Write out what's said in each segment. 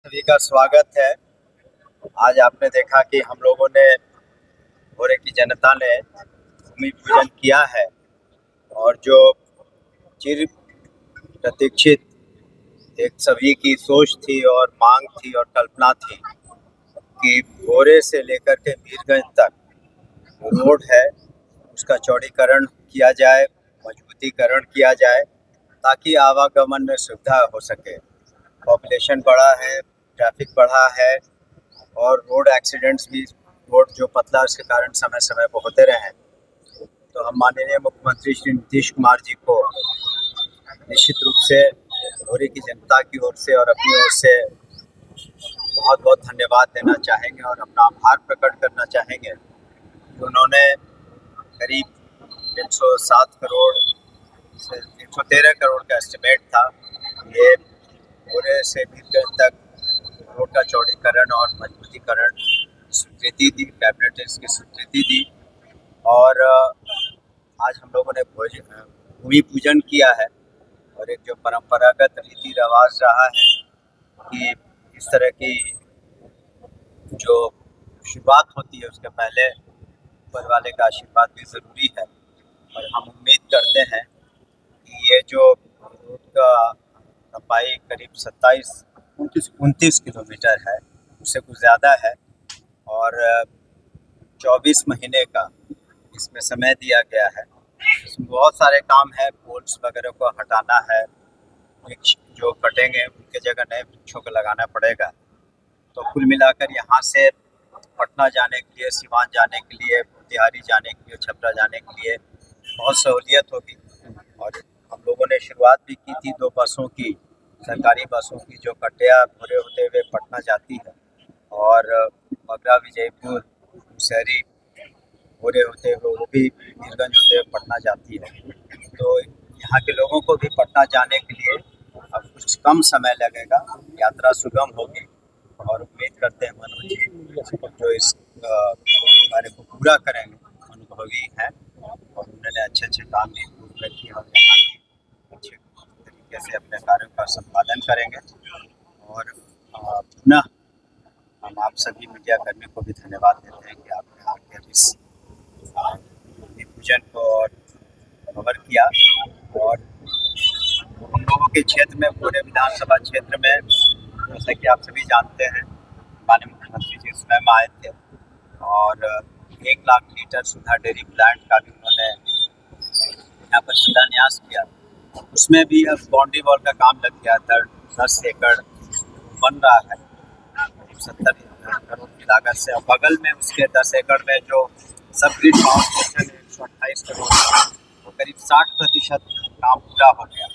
सभी का स्वागत है। आज आपने देखा कि हम लोगों ने भोरे की जनता ने भूमि पूजन किया है और जो चिर प्रतीक्षित एक सभी की सोच थी और मांग थी और कल्पना थी कि भोरे से लेकर के मीरगंज तक रोड है उसका चौड़ीकरण किया जाए, मजबूतीकरण किया जाए ताकि आवागमन में सुविधा हो सके। पॉपुलेशन बढ़ा है, ट्रैफिक बढ़ा है और रोड एक्सीडेंट्स भी, रोड जो पतला है उसके कारण समय समय पर होते रहे। तो हम माननीय मुख्यमंत्री श्री नीतीश कुमार जी को निश्चित रूप से भोरे की जनता की ओर से और अपनी ओर से बहुत बहुत धन्यवाद देना चाहेंगे और अपना आभार प्रकट करना चाहेंगे कि उन्होंने करीब 107 करोड़ से 113 करोड़ का एस्टिमेट था। ये पूरे से मीरगंज तक रोड का चौड़ीकरण और मजबूतीकरण स्वीकृति दी, कैबिनेट ने इसकी स्वीकृति दी और आज हम लोगों ने भूमि पूजन किया है। और एक जो परंपरागत रीति रिवाज रहा है कि इस तरह की जो शुरुआत होती है उसके पहले ऊपर वाले का आशीर्वाद भी ज़रूरी है। और हम उम्मीद करते हैं कि ये जो रोड का लंबाई करीब 29 किलोमीटर है, उससे कुछ ज़्यादा है और 24 महीने का इसमें समय दिया गया है। इसमें बहुत सारे काम है, पोल्स वगैरह को हटाना है, वृक्ष जो कटेंगे उनके जगह नए वृक्षों को लगाना पड़ेगा। तो कुल मिलाकर यहाँ से पटना जाने के लिए, सिवान जाने के लिए, मोतिहारी जाने के लिए, छपरा जाने के लिए बहुत सहूलियत होगी। और हम लोगों ने शुरुआत भी की थी 2 बसों की, सरकारी बसों की, जो कटिया भोरे होते हुए पटना जाती है और बगरा विजयपुर मुसहरी भोरे होते हुए वो भी मीरगंज होते हुए पटना जाती है। तो यहाँ के लोगों को भी पटना जाने के लिए अब कुछ कम समय लगेगा, यात्रा सुगम होगी और उम्मीद करते हैं मनोज जी जो इस कार्य को पूरा करेंगे, अनुभवी हैं और उन्होंने अच्छे अच्छे काम भी पूर्ण किए और यहाँ भी अच्छे तरीके से अपने कार्यों का संपादन करेंगे। और पुनः हम आप सभी मीडिया कर्मी को भी धन्यवाद देते हैं कि आपने आकर इस भूमि पूजन को और कवर किया। और हम लोगों के क्षेत्र में, पूरे विधानसभा क्षेत्र में, जैसा कि आप सभी जानते हैं, माननीय मुख्यमंत्री जी स्वयं आए थे और 1 लाख लीटर सुधा डेयरी प्लांट का भी उन्होंने यहाँ पर शिलान्यास किया। उसमें भी अब बाउंड्री वॉल का काम लग गया था, 10 एकड़ बन रहा है करीब 70 करोड़ की लागत से। और बगल में उसके 10 एकड़ में जो सब ग्रिड पावर स्टेशन है 128 करोड़, वो करीब 60% काम पूरा हो गया।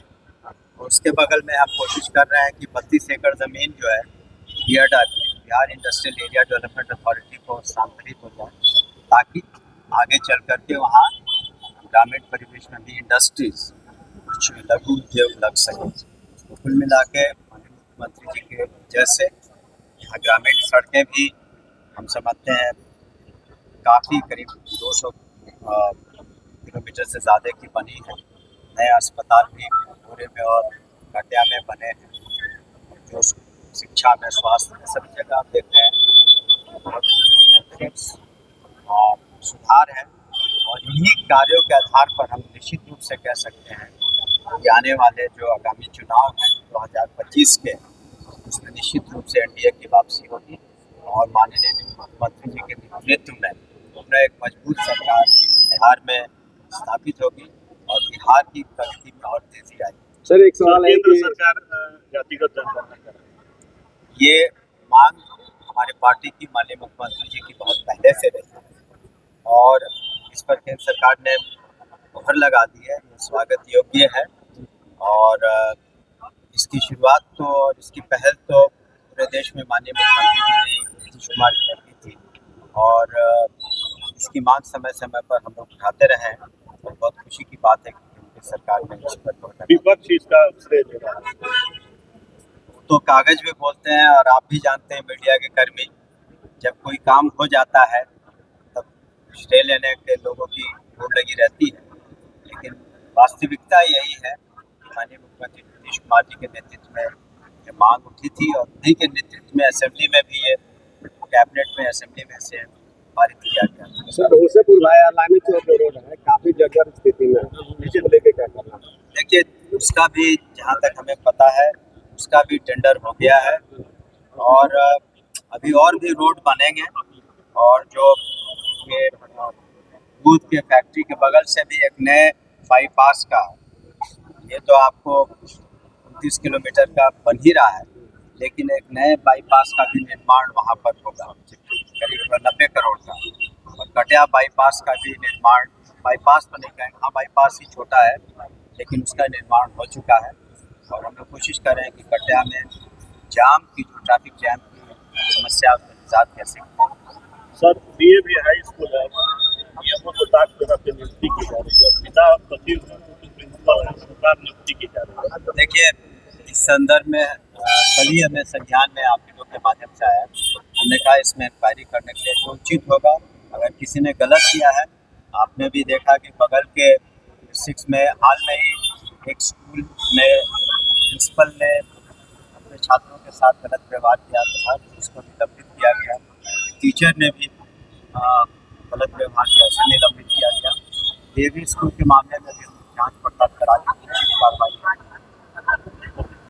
और उसके बगल में हम कोशिश कर रहे हैं कि 32 एकड़ ज़मीन जो है Bihar industrial area development authority को स्थानांतरित हो जाए ताकि आगे चल करके वहाँ ग्रामीण परिवेश में भी इंडस्ट्रीज, कुछ लघु उद्योग लग सके। तो कुल मिला के माननीय मुख्यमंत्री जी के जैसे यहाँ ग्रामीण सड़कें भी हम समझते हैं काफ़ी करीब 200 किलोमीटर से ज़्यादा की बनी है। नए अस्पताल भी पूरे में और कटिया में बने हैं। जो शिक्षा में, स्वास्थ्य में, सभी जगह आप देख रहे हैं बहुत सुधार है। और इन्हीं कार्यों के आधार पर हम निश्चित रूप से कह सकते हैं कि आने वाले जो आगामी चुनाव हैं 2025 के, उसमें निश्चित रूप से एनडीए की वापसी होगी और माननीय मुख्यमंत्री जी के नेतृत्व में उन्हें एक मजबूत सरकार बिहार में स्थापित होगी और बिहार की प्रगति में और तेजी आएगी। सर, एक सवाल है कि सरकार जातिगत जनगणना कर रही है। ये मांग हमारे पार्टी की, माननीय मुख्यमंत्री जी की बहुत पहले से रही है और इस पर केंद्र सरकार ने मुहर लगा दी है। ये स्वागत योग्य है और इसकी शुरुआत तो और इसकी पहल तो पूरे देश में माननीय मुख्यमंत्री जी ने, नीतीश कुमार जी ने की थी और इसकी मांग समय समय पर हम लोग उठाते रहे हैं और बहुत खुशी की बात है कि उनकी सरकार ने इस पर विपक्ष इसका श्रेय दे रहा है। तो कागज भी बोलते हैं और आप भी जानते हैं मीडिया के कर्मी, जब कोई काम हो जाता है तब श्रेय लेने के लोगों की होड़ लगी रहती है। लेकिन वास्तविकता यही है कि माननीय मुख्यमंत्री नीतीश कुमार जी के नेतृत्व में ये मांग उठी थी और उन्हीं के नेतृत्व में असेंबली में भी ये कैबिनेट में असेंबली में से पारित किया गया था। सर हुसेपुर भाया लामी चौक जो रोड है काफी जर्जर स्थिति में है, इसे को लेके क्या करना? देखिए उसका भी जहाँ तक हमें पता है उसका भी टेंडर हो गया है और अभी और भी रोड बनेंगे और जो ये दूध के फैक्ट्री के बगल से भी एक नए बाईपास का ये तो आपको 29 किलोमीटर का बन ही रहा है, लेकिन एक नए बाईपास का भी निर्माण वहाँ पर होगा करीब 90 करोड़ का, और कटिया बाईपास का भी निर्माण, बाईपास तो नहीं कहेंगे, हाँ बाईपास ही छोटा है लेकिन उसका निर्माण हो चुका है और हम लोग कोशिश कर रहे हैं कि कटिया में जाम की जो ट्रैफिक जैम की समस्या उसमें निजात कैसे करें। सर डीएवी हाई स्कूल है, नियमों को ताक तरफ से नियुक्ति की जा रही है, पिता सचिव प्रिंसिपल है, सरकार नियुक्ति की जा रही है। देखिए इस संदर्भ में कल ही हमें संज्ञान में आप लोगों के माध्यम से आया, हमने कहा इसमें इंक्वायरी करने के लिए जो उचित होगा, अगर किसी ने गलत किया है, आपने भी देखा कि बगल के 6 में हाल में ही एक स्कूल में प्रिंसिपल ने अपने छात्रों के साथ गलत व्यवहार किया था, उसको निलंबित किया गया, टीचर ने भी गलत व्यवहार किया, उसे निलंबित किया गया। देवी स्कूल के मामले में भी